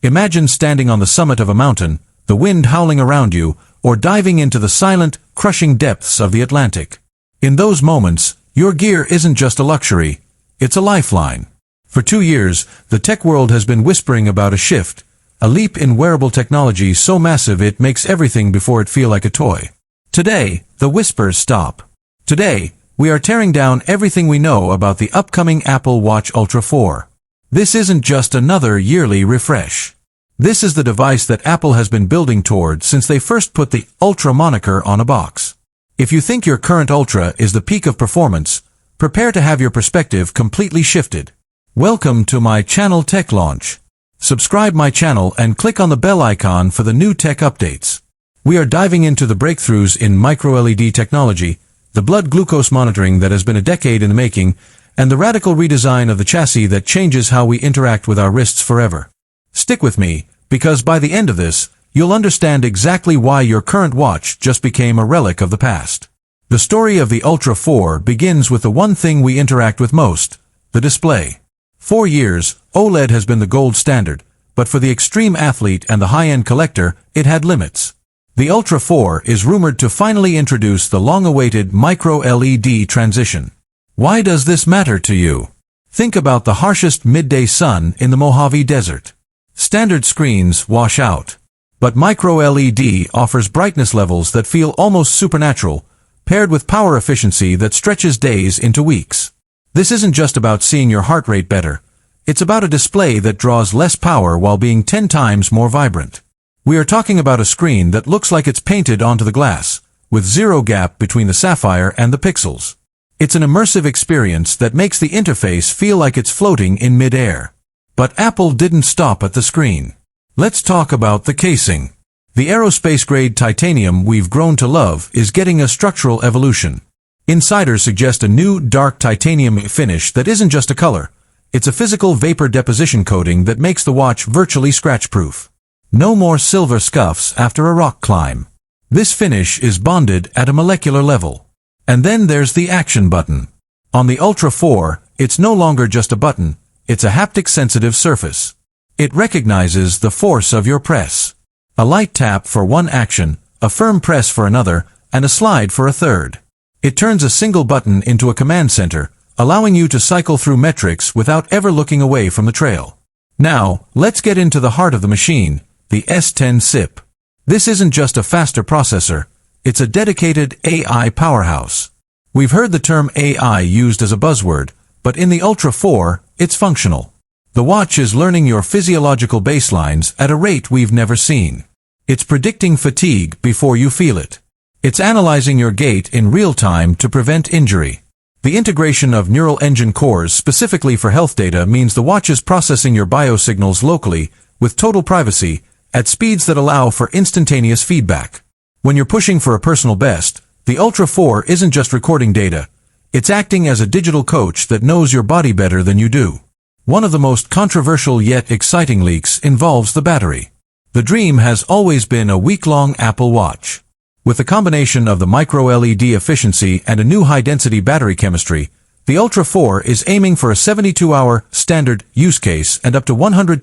Imagine standing on the summit of a mountain, the wind howling around you, or diving into the silent, crushing depths of the Atlantic. In those moments, your gear isn't just a luxury, it's a lifeline. For 2 years, the tech world has been whispering about a shift, a leap in wearable technology so massive it makes everything before it feel like a toy. Today, the whispers stop. Today, we are tearing down everything we know about the upcoming Apple Watch Ultra 4. This isn't just another yearly refresh. This is the device that Apple has been building toward since they first put the Ultra moniker on a box. If you think your current Ultra is the peak of performance, prepare to have your perspective completely shifted. Welcome to my channel Tech Launch. Subscribe my channel and click on the bell icon for the new tech updates. We are diving into the breakthroughs in micro-LED technology, the blood glucose monitoring that has been a decade in the making, and the radical redesign of the chassis that changes how we interact with our wrists forever. Stick with me, because by the end of this, you'll understand exactly why your current watch just became a relic of the past. The story of the Ultra 4 begins with the one thing we interact with most, the display. For years, OLED has been the gold standard, but for the extreme athlete and the high-end collector, it had limits. The Ultra 4 is rumored to finally introduce the long-awaited micro-LED transition. Why does this matter to you? Think about the harshest midday sun in the Mojave Desert. Standard screens wash out. But micro-LED offers brightness levels that feel almost supernatural, paired with power efficiency that stretches days into weeks. This isn't just about seeing your heart rate better. It's about a display that draws less power while being 10 times more vibrant. We are talking about a screen that looks like it's painted onto the glass, with zero gap between the sapphire and the pixels. It's an immersive experience that makes the interface feel like it's floating in mid-air. But Apple didn't stop at the screen. Let's talk about the casing. The aerospace-grade titanium we've grown to love is getting a structural evolution. Insiders suggest a new, dark titanium finish that isn't just a color. It's a physical vapor deposition coating that makes the watch virtually scratch-proof. No more silver scuffs after a rock climb. This finish is bonded at a molecular level. And then there's the action button. On the Ultra 4, it's no longer just a button, it's a haptic-sensitive surface. It recognizes the force of your press. A light tap for one action, a firm press for another, and a slide for a third. It turns a single button into a command center, allowing you to cycle through metrics without ever looking away from the trail. Now, let's get into the heart of the machine, the S10 SiP. This isn't just a faster processor, it's a dedicated AI powerhouse. We've heard the term AI used as a buzzword, but in the Ultra 4, it's functional. The watch is learning your physiological baselines at a rate we've never seen. It's predicting fatigue before you feel it. It's analyzing your gait in real time to prevent injury. The integration of neural engine cores specifically for health data means the watch is processing your biosignals locally, with total privacy, at speeds that allow for instantaneous feedback. When you're pushing for a personal best, the Ultra 4 isn't just recording data. It's acting as a digital coach that knows your body better than you do. One of the most controversial yet exciting leaks involves the battery. The dream has always been a week-long Apple Watch. With a combination of the micro-LED efficiency and a new high-density battery chemistry, the Ultra 4 is aiming for a 72-hour standard use case and up to 120